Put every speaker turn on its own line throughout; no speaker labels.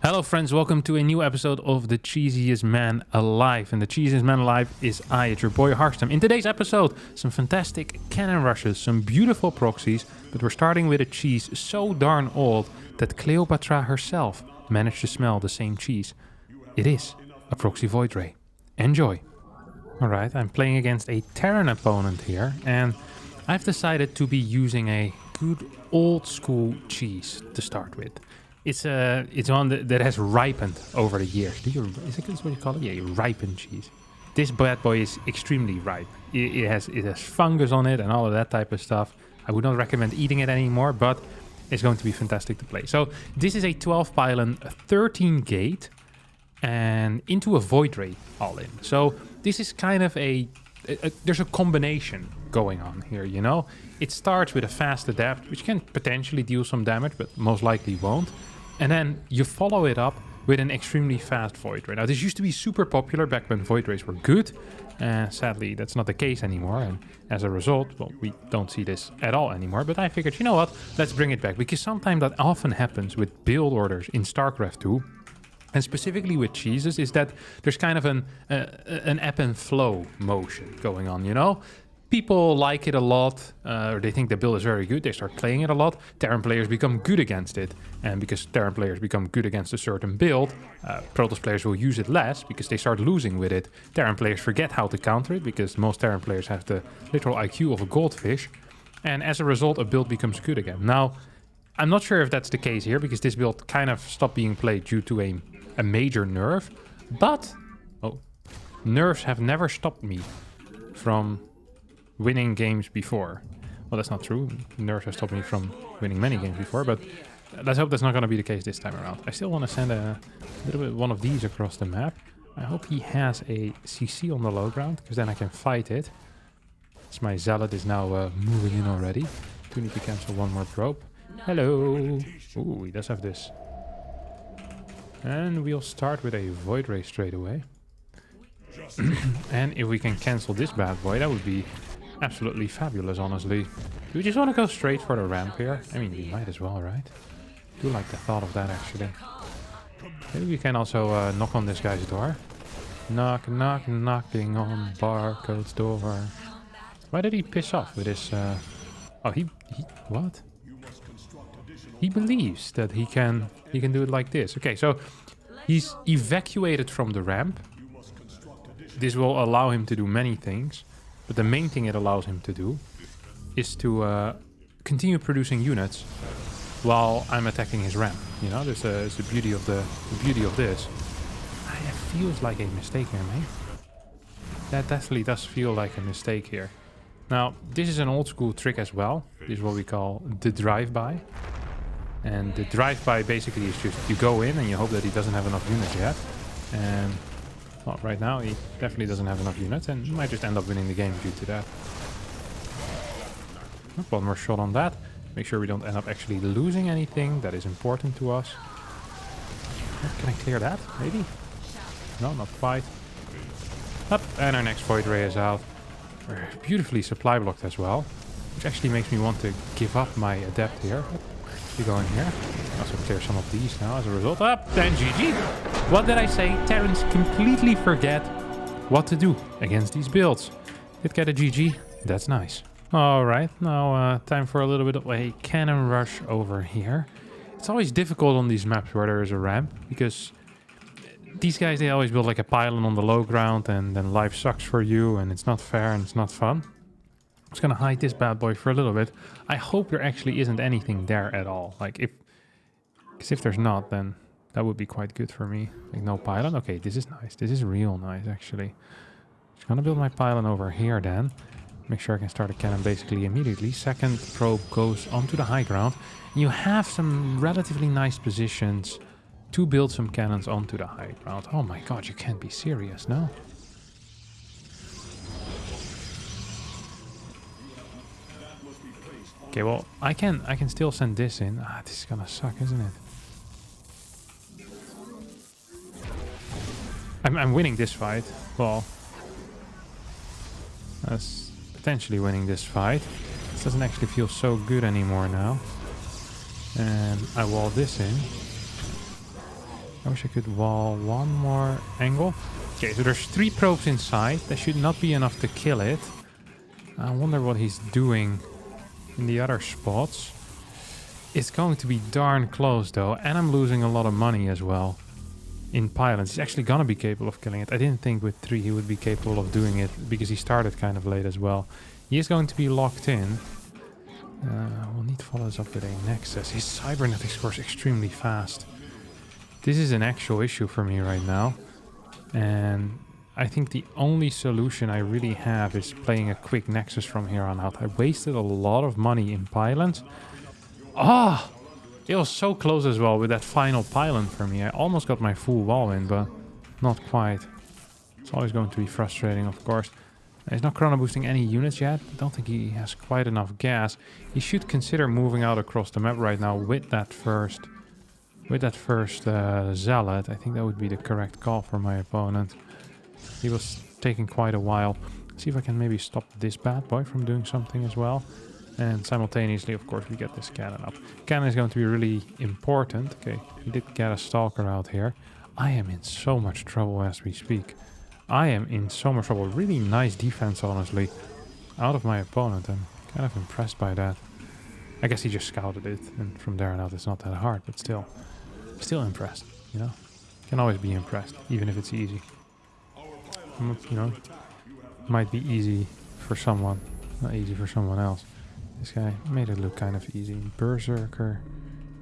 Hello friends, welcome to a new episode of the Cheesiest Man Alive. And the Cheesiest Man Alive is I, it's your boy Harstem. In today's episode, some fantastic cannon rushes, some beautiful proxies, but we're starting with a cheese so darn old that Cleopatra herself managed to smell the same cheese. It is a proxy void ray. Enjoy. Alright, I'm playing against a Terran opponent here, and I've decided to be using a good old school cheese to start with. It's one that has ripened over the years. Is that what you call it? Yeah, ripened cheese. This bad boy is extremely ripe. It has fungus on it and all of that type of stuff. I would not recommend eating it anymore, but it's going to be fantastic to play. So this is a 12 pylon, 13 gate, and into a void ray all in. So this is kind of there's a combination going on here, you know? It starts with a fast adapt, which can potentially deal some damage, but most likely won't. And then you follow it up with an extremely fast void ray. Now, this used to be super popular back when void rays were good. Sadly, that's not the case anymore. And as a result, well, we don't see this at all anymore. But I figured, you know what? Let's bring it back. Because sometimes that often happens with build orders in StarCraft 2. And specifically with cheeses is that there's kind of an ebb and flow motion going on, you know? People like it a lot, or they think the build is very good, they start playing it a lot. Terran players become good against it, and because Terran players become good against a certain build, Protoss players will use it less because they start losing with it. Terran players forget how to counter it because most Terran players have the literal IQ of a goldfish, and as a result a build becomes good again. Now, I'm not sure if that's the case here because this build kind of stopped being played due to a major nerf, but nerfs have never stopped me from winning games before. Well, that's not true. Nerfs have stopped me from winning many games before, but let's hope that's not going to be the case this time around. I still want to send a little bit one of these across the map. I hope he has a CC on the low ground, because then I can fight it. As my Zealot is now moving in already. Do need to cancel one more probe. Hello! Ooh, he does have this. And we'll start with a Void Ray straight away. And if we can cancel this bad boy, that would be absolutely fabulous, honestly. Do we just want to go straight for the ramp here? I mean, we might as well, right? I do like the thought of that, actually. Maybe we can also knock on this guy's door. Knock, knock, knocking on Barcode's door. Why did he piss off with his... Oh, he... What? He believes that he can do it like this. Okay, so he's evacuated from the ramp. This will allow him to do many things. But the main thing it allows him to do is to continue producing units while I'm attacking his ramp. You know, there's the beauty of the beauty of this. It feels like a mistake here, mate. That definitely does feel like a mistake here. Now, this is an old school trick as well. This is what we call the drive-by. And the drive-by basically is just you go in and you hope that he doesn't have enough units yet. And well, right now he definitely doesn't have enough units and might just end up winning the game due to that. One more shot on that. Make sure we don't end up actually losing anything that is important to us. Can I clear that? Maybe? No, not quite. Up, and our next Void Ray is out. We're beautifully supply blocked as well, which actually makes me want to give up my Adept here. You go in here. Also clear some of these now as a result. Up, and GG! What did I say? Terrans completely forget what to do against these builds. Did get a GG. That's nice. Alright, now time for a little bit of a cannon rush over here. It's always difficult on these maps where there is a ramp, because these guys, they always build like a pylon on the low ground, and then life sucks for you, and it's not fair, and it's not fun. I'm just gonna hide this bad boy for a little bit. I hope there actually isn't anything there at all. Like, because if there's not, then that would be quite good for me. Like, no pylon. Okay, this is nice. This is real nice, actually. Just gonna build my pylon over here then. Make sure I can start a cannon basically immediately. Second probe goes onto the high ground. And you have some relatively nice positions to build some cannons onto the high ground. Oh my god, you can't be serious, no? Okay, well, I can still send this in. Ah, this is gonna suck, isn't it? I'm winning this fight. Well, that's potentially winning this fight. This doesn't actually feel so good anymore now. And I wall this in. I wish I could wall one more angle. Okay, so there's 3 probes inside. That should not be enough to kill it. I wonder what he's doing in the other spots. It's going to be darn close though, and I'm losing a lot of money as well. In pylons, he's actually gonna be capable of killing it. I didn't think with 3 he would be capable of doing it because he started kind of late as well. He is going to be locked in. We'll need to follow this up with a Nexus. His cybernetics scores extremely fast. This is an actual issue for me right now. And I think the only solution I really have is playing a quick Nexus from here on out. I wasted a lot of money in pylons. Ah! It was so close as well with that final pylon for me. I almost got my full wall in, but not quite. It's always going to be frustrating, of course. He's not chrono boosting any units yet. I don't think he has quite enough gas. He should consider moving out across the map right now with that first zealot. I think that would be the correct call for my opponent. He was taking quite a while. See if I can maybe stop this bad boy from doing something as well. And simultaneously, of course, we get this cannon up. Cannon is going to be really important. Okay, we did get a stalker out here. I am in so much trouble as we speak. I am in so much trouble. Really nice defense, honestly, out of my opponent. I'm kind of impressed by that. I guess he just scouted it, and from there on out, it's not that hard, but still impressed, you know? Can always be impressed, even if it's easy. You know, might be easy for someone, not easy for someone else. This guy made it look kind of easy. Berserker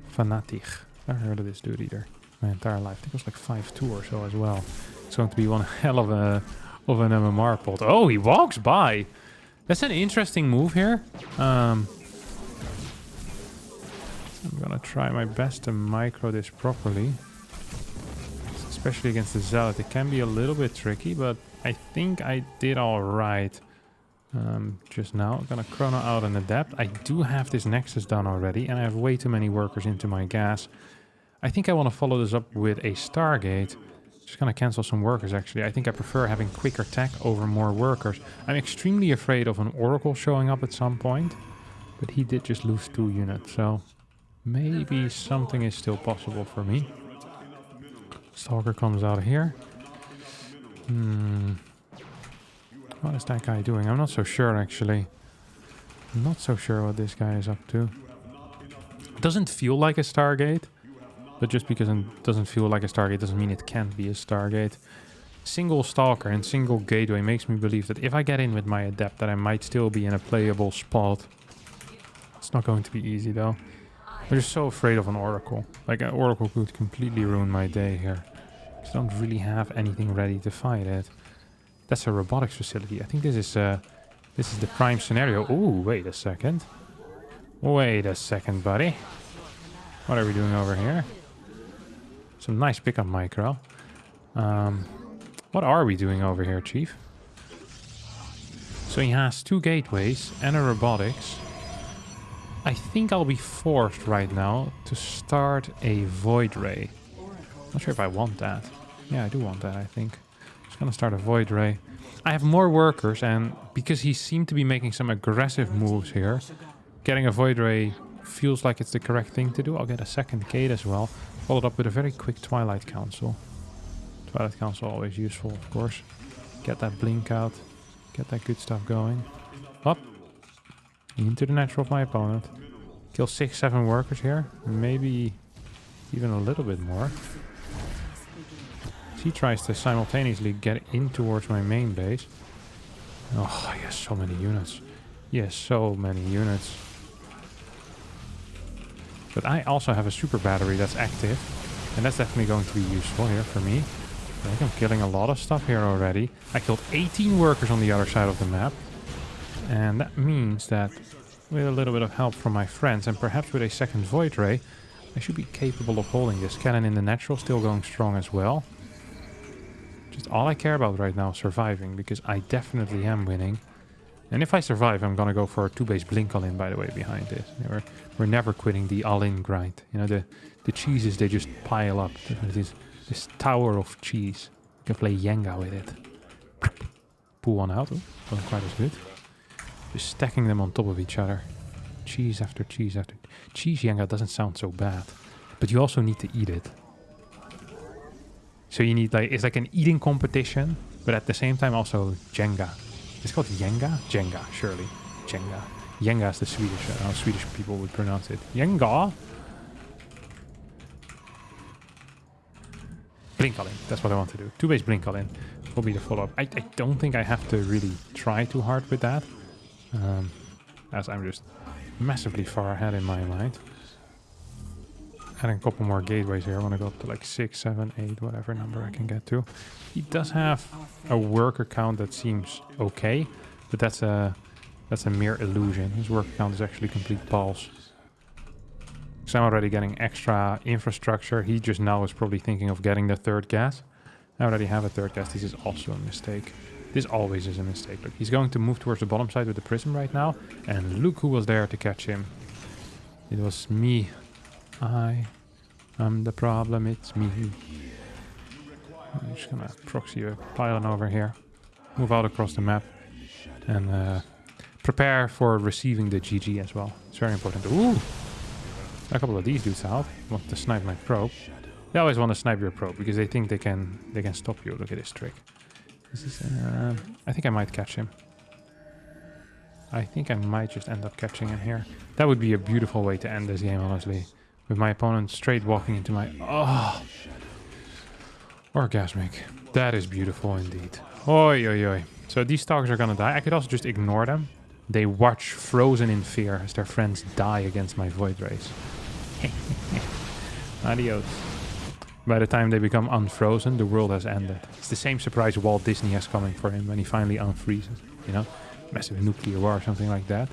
Fanatic. Never heard of this dude either. My entire life. I think it was like 5-2 or so as well. It's going to be one hell of an MMR pot. Oh, he walks by. That's an interesting move here. I'm gonna try my best to micro this properly. Especially against the Zealot. It can be a little bit tricky, but I think I did alright. Just now. I'm gonna chrono out an adept. I do have this Nexus done already, and I have way too many workers into my gas. I think I want to follow this up with a Stargate. Just gonna cancel some workers, actually. I think I prefer having quicker tech over more workers. I'm extremely afraid of an Oracle showing up at some point, but he did just lose 2 units, so maybe something is still possible for me. Stalker comes out here. What is that guy doing? I'm not so sure, actually. I'm not so sure what this guy is up to. It doesn't feel like a Stargate. But just because it doesn't feel like a Stargate doesn't mean it can't be a Stargate. Single Stalker and single Gateway makes me believe that if I get in with my Adept that I might still be in a playable spot. It's not going to be easy though. I'm just so afraid of an Oracle. Like an Oracle could completely ruin my day here. I don't really have anything ready to fight it. That's a robotics facility. I think this is the prime scenario. Ooh, wait a second. Wait a second, buddy. What are we doing over here? Some nice pickup micro. What are we doing over here, Chief? So he has 2 gateways and a robotics. I think I'll be forced right now to start a Void Ray. Not sure if I want that. Yeah, I do want that, I think. Just gonna start a Void Ray. I have more workers, and because he seemed to be making some aggressive moves here, getting a Void Ray feels like it's the correct thing to do. I'll get a second Gate as well, followed up with a very quick Twilight Council. Twilight Council always useful, of course. Get that blink out, get that good stuff going. Up into the natural of my opponent. Kill 6-7 workers here, maybe even a little bit more. He tries to simultaneously get in towards my main base. Oh, he has so many units. He has so many units. But I also have a super battery that's active. And that's definitely going to be useful here for me. I think I'm killing a lot of stuff here already. I killed 18 workers on the other side of the map. And that means that with a little bit of help from my friends and perhaps with a second Void Ray, I should be capable of holding this. Cannon in the natural still going strong as well. Just all I care about right now is surviving, because I definitely am winning. And if I survive, I'm gonna go for a 2-base blink all-in, by the way, behind this. We're never quitting the all-in grind. You know, the cheeses, they just pile up. This tower of cheese. You can play Jenga with it. Pull one out. Not quite as good. Just stacking them on top of each other. Cheese after cheese after... Cheese Jenga doesn't sound so bad. But you also need to eat it. So you need like, it's like an eating competition, but at the same time also Jenga. It's called Jenga? Jenga, surely. Jenga. Jenga is the Swedish, how Swedish people would pronounce it. Jenga? Blink all in, that's what I want to do. 2-base blink all in will be the follow-up. I don't think I have to really try too hard with that. As I'm just massively far ahead in my mind. Adding a couple more gateways here. I want to go up to like 6, 7, 8, whatever number I can get to. He does have a worker count that seems okay, but that's a mere illusion. His worker count is actually complete balls. So I'm already getting extra infrastructure. He just now is probably thinking of getting the third gas. I already have a third gas. This is also a mistake. This always is a mistake. Look, he's going to move towards the bottom side with the prism right now. And look who was there to catch him. It was me. I'm the problem, it's me. I'm just gonna proxy a pylon over here. Move out across the map. And prepare for receiving the GG as well. It's very important. Ooh! A couple of these dudes out. Want to snipe my probe. They always want to snipe your probe because they think they can stop you. Look at this trick. This is I think I might catch him. I think I might just end up catching him here. That would be a beautiful way to end this game, honestly. With my opponent straight walking into my... Oh! Orgasmic. That is beautiful indeed. Oi, oi, oi. So these stalkers are gonna die. I could also just ignore them. They watch frozen in fear as their friends die against my void rays. Adios. By the time they become unfrozen, the world has ended. It's the same surprise Walt Disney has coming for him when he finally unfreezes. You know? Massive nuclear war or something like that.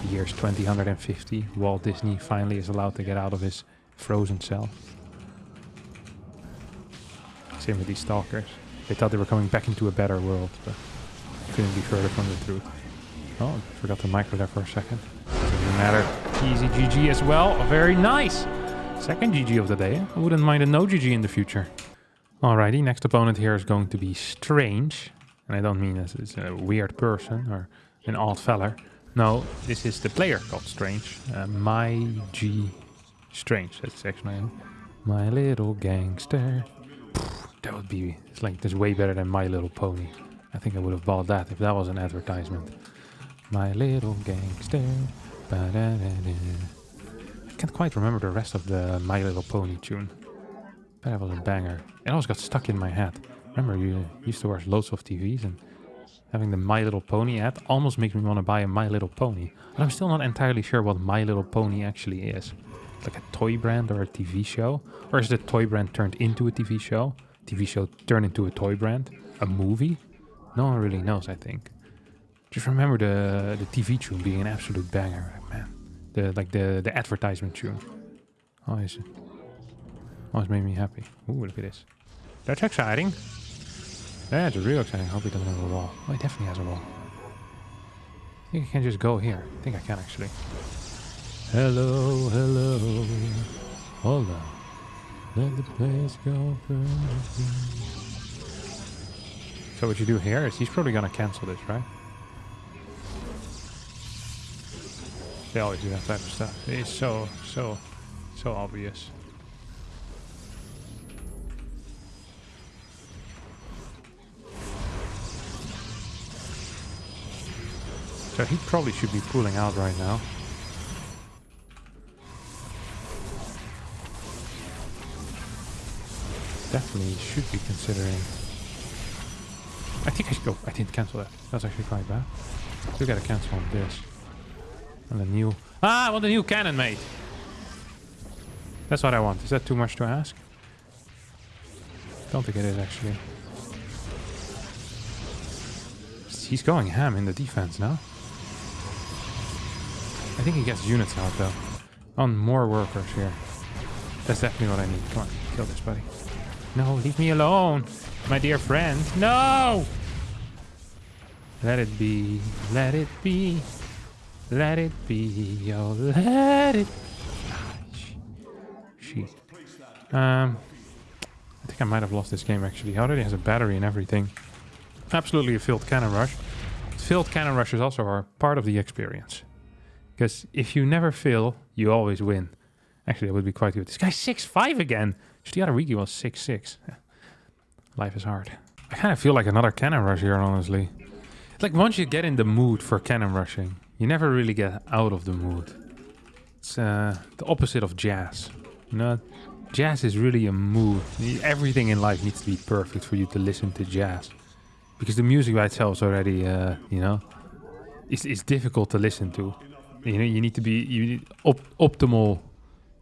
The year's 2050. Walt Disney finally is allowed to get out of his frozen cell. Same with these stalkers. They thought they were coming back into a better world, but couldn't be further from the truth. Oh, I forgot the micro there for a second. Doesn't matter. Easy GG as well. Very nice. Second GG of the day. I wouldn't mind a no GG in the future. Alrighty, next opponent here is going to be Strange. And I don't mean as a weird person or an odd feller. No, this is the player called Strange. My G Strange, that's his actual name. My little gangster. That would be, it's like, that's way better than My Little Pony. I think I would have bought that if that was an advertisement. My little gangster. Ba-da-da-da. I can't quite remember the rest of the My Little Pony tune. But that was a banger. It always got stuck in my head. Remember, you used to watch loads of TVs and having the My Little Pony ad almost makes me want to buy a My Little Pony. But I'm still not entirely sure what My Little Pony actually is. It's like a toy brand or a TV show? Or is the toy brand turned into a TV show? TV show turned into a toy brand? A movie? No one really knows, I think. Just remember the TV tune being an absolute banger, man. The advertisement tune. Always made me happy. Ooh, look at this. That's exciting. That's real exciting. I hope he doesn't have a wall. Oh, he definitely has a wall. I think I can just go here. I think I can actually. Hello, hello. Hold on. Let the place go first. So what you do here is he's probably gonna cancel this, right? They always do that type of stuff. It's so obvious. So he probably should be pulling out right now. Definitely should be considering. I think I should go. I didn't cancel that. That's actually quite bad. Still gotta cancel on this. And the new... Ah, I want a new cannon, mate! That's what I want. Is that too much to ask? Don't think it is, actually. He's going ham in the defense now. I think he gets units out, though. On more workers here. That's definitely what I need. Come on, kill this, buddy. No, leave me alone, my dear friend. No! Let it be. Let it be. Let it be. Oh, let it. Shit. I think I might have lost this game, actually. He already has a battery and everything. Absolutely a filled cannon rush. Filled cannon rushes also are part of the experience. Because if you never fail, you always win. Actually, that would be quite good. This guy's 6'5" again. So the other week he was 6'6". Life is hard. I kind of feel like another cannon rush here, honestly. It's like once you get in the mood for cannon rushing, you never really get out of the mood. It's the opposite of jazz. You know, jazz is really a mood. Everything in life needs to be perfect for you to listen to jazz. Because the music by itself is already, you know, it's difficult to listen to. You know, you need optimal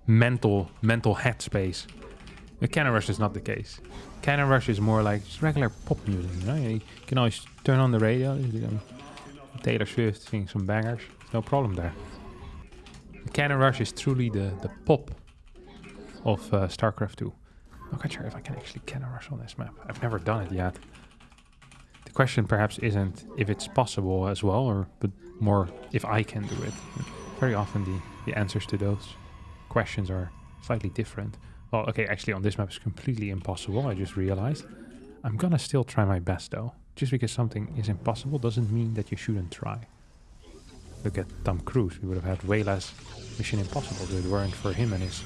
mental headspace. The Cannon Rush is not the case. Cannon Rush is more like just regular pop music. You know, you can always turn on the radio. Taylor Swift singing some bangers. No problem there. The Cannon Rush is truly the pop of StarCraft 2. I'm not quite sure if I can actually Cannon Rush on this map. I've never done it yet. The question perhaps isn't if it's possible as well, but more if I can do it. Very often the answers to those questions are slightly different. Well, okay, actually on this map it's completely impossible, I just realized. I'm gonna still try my best though. Just because something is impossible doesn't mean that you shouldn't try. Look at Tom Cruise, we would have had way less Mission Impossible if it weren't for him and his,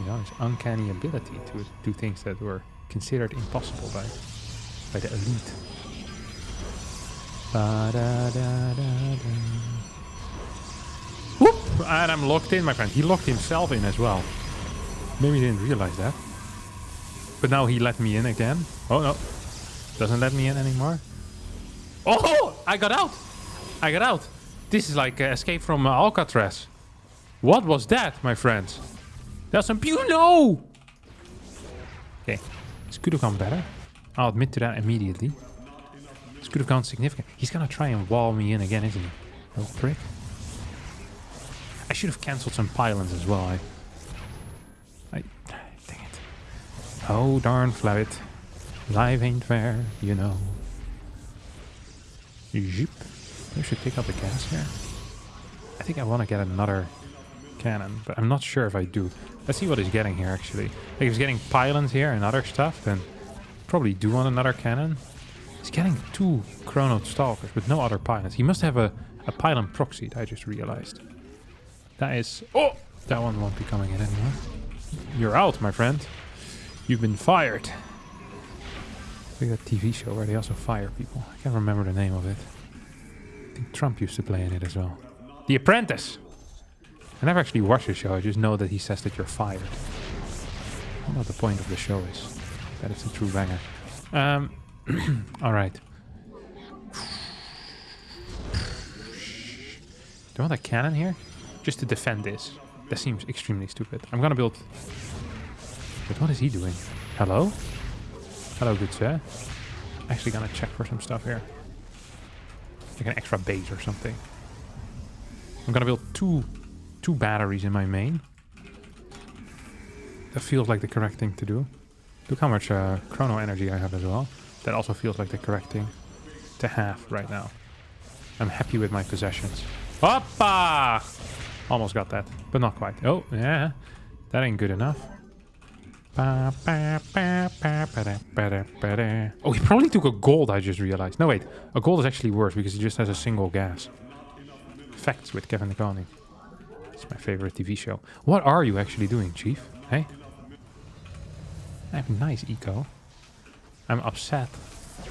you know, his uncanny ability to do things that were considered impossible by the elite. Whoop! And I'm locked in, my friend. He locked himself in as well. Maybe he didn't realize that. But now he let me in again. Oh no. Doesn't let me in anymore. Oh! I got out! I got out! This is like Escape from Alcatraz. What was that, my friends? That's some... No! Okay. This could have gone better. I'll admit to that immediately. This could have gone significant. He's gonna try and wall me in again, isn't he? Little prick. I should have cancelled some pylons as well. Dang it. Oh, darn flabbit. Life ain't fair, you know. Jeep. I should take out the gas here. I think I want to get another cannon, but I'm not sure if I do. Let's see what he's getting here, actually. Like, if he's getting pylons here and other stuff, then probably do want another cannon. He's getting 2 Chrono Stalkers, but no other pylons. He must have a pylon proxy, I just realized. That is... Oh! That one won't be coming in anymore. You're out, my friend. You've been fired. Like that TV show where they also fire people. I can't remember the name of it. I think Trump used to play in it as well. The Apprentice! I never actually watched the show, I just know that he says that you're fired. I don't know what the point of the show is. That is a true banger. Alright. Do I want a cannon here? Just to defend this. That seems extremely stupid. I'm gonna build... But what is he doing? Hello? Hello, good sir. Actually gonna check for some stuff here. Like an extra base or something. I'm gonna build two batteries in my main. That feels like the correct thing to do. Look how much chrono energy I have as well. That also feels like the correct thing to have right now. I'm happy with my possessions. Hoppa! Almost got that, but not quite. Oh, yeah. That ain't good enough. Oh, he probably took a gold, I just realized. No, wait. A gold is actually worse because he just has a single gas. Facts with Kevin the Koning. It's my favorite TV show. What are you actually doing, Chief? Hey? I have nice eco. I'm upset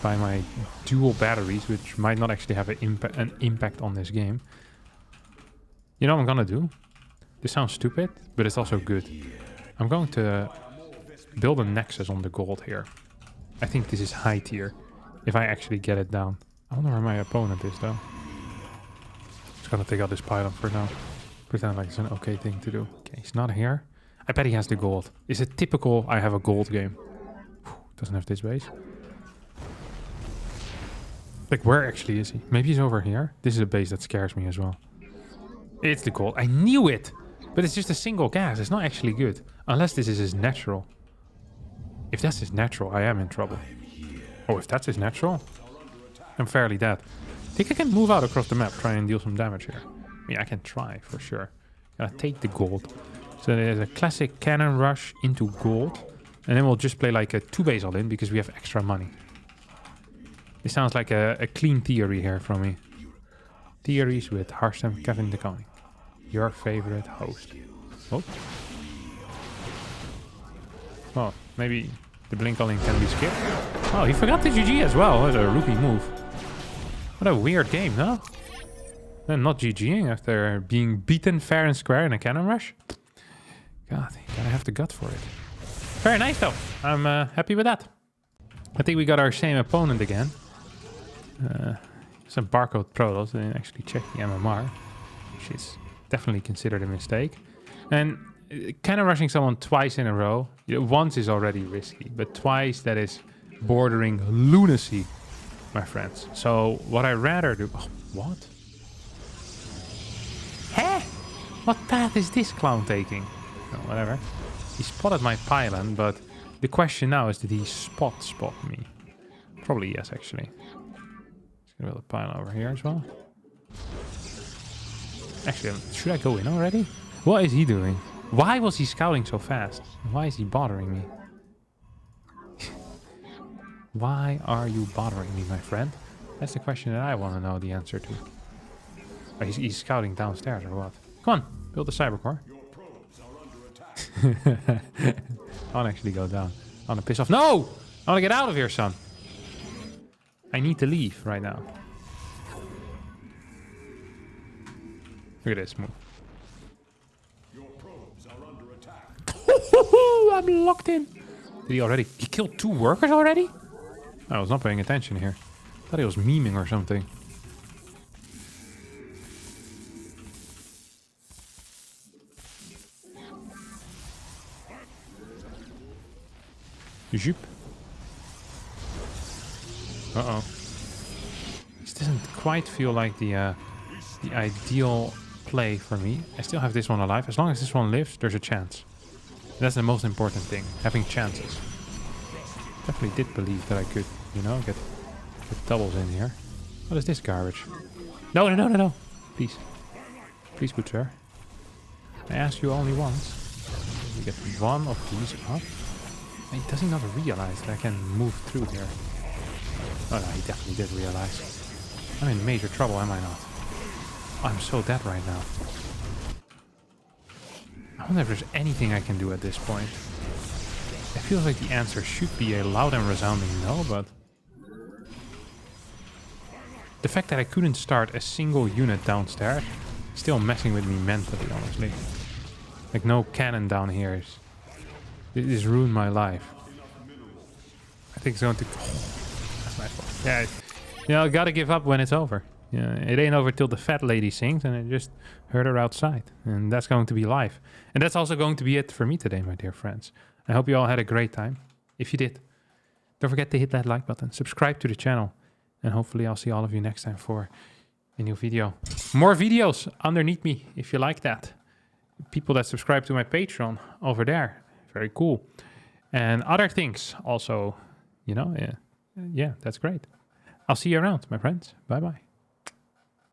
by my dual batteries, which might not actually have an impact on this game. You know what I'm gonna do? This sounds stupid, but it's also good. I'm going to build a nexus on the gold here. I think this is high tier, if I actually get it down. I wonder where my opponent is, though. Just gonna take out this pylon for now. Pretend like it's an okay thing to do. Okay, he's not here. I bet he has the gold. Is it typical I have a gold game? Doesn't have this base. Like, where actually is he? Maybe he's over here. This is a base that scares me as well. It's the gold. I knew it! But it's just a single gas. It's not actually good. Unless this is his natural. If that's his natural, I am in trouble. Oh, if that's his natural, I'm fairly dead. I think I can move out across the map, try and deal some damage here. I mean, I can try, for sure. Gotta take the gold. So there's a classic cannon rush into gold. And then we'll just play like a 2-base all-in because we have extra money. This sounds like a clean theory here from me. Theories with Harstem, Kevin the Koning. Your favorite host. Oh. Oh, maybe the blink only can be skipped. Oh, he forgot the GG as well. What a rookie move. What a weird game, no? Then not GGing after being beaten fair and square in a cannon rush. God, you gotta have the gut for it. Very nice though. I'm happy with that. I think we got our same opponent again. Some barcode protos. Didn't actually check the MMR, which is definitely considered a mistake. And kind of rushing someone twice in a row. Once is already risky, but twice that is bordering lunacy, my friends. So what I rather do... Oh, what? Huh? What path is this clown taking? Oh, whatever. He spotted my pylon, but the question now is, did he spot me? Probably yes, actually. Let's get a pylon over here as well. Actually, should I go in already? What is he doing? Why was he scouting so fast? Why is he bothering me? Why are you bothering me, my friend? That's the question that I want to know the answer to. Oh, he's scouting downstairs or what? Come on, build a cybercore. I want to actually go down. I want to piss off. No! I want to get out of here, son. I need to leave right now. Look at this move. I'm locked in. Did he already? He killed 2 workers already? I was not paying attention here. I thought he was memeing or something. Zoop. Uh-oh. This doesn't quite feel like the ideal play for me. I still have this one alive. As long as this one lives, there's a chance. That's the most important thing, having chances. Definitely did believe that I could, you know, get doubles in here. What is this garbage? No, no, no, no, no. Please. Please, good sir. I asked you only once. We get one of these up. Does he not realize that I can move through here? Oh no, he definitely did realize. I'm in major trouble, am I not? I'm so dead right now. I wonder if there's anything I can do at this point. It feels like the answer should be a loud and resounding no, but... the fact that I couldn't start a single unit downstairs is still messing with me mentally, honestly. Like, no cannon down here is... this ruined my life. I think it's going to... oh, that's my fault. Yeah, you know, I gotta give up when it's over. Yeah, it ain't over till the fat lady sings, and I just heard her outside. And that's going to be life. And that's also going to be it for me today, my dear friends. I hope you all had a great time. If you did, don't forget to hit that like button, subscribe to the channel, and hopefully I'll see all of you next time for a new video. More videos underneath me if you like that. People that subscribe to my Patreon over there. Very cool. And other things also, you know, yeah, that's great. I'll see you around, my friends. Bye-bye.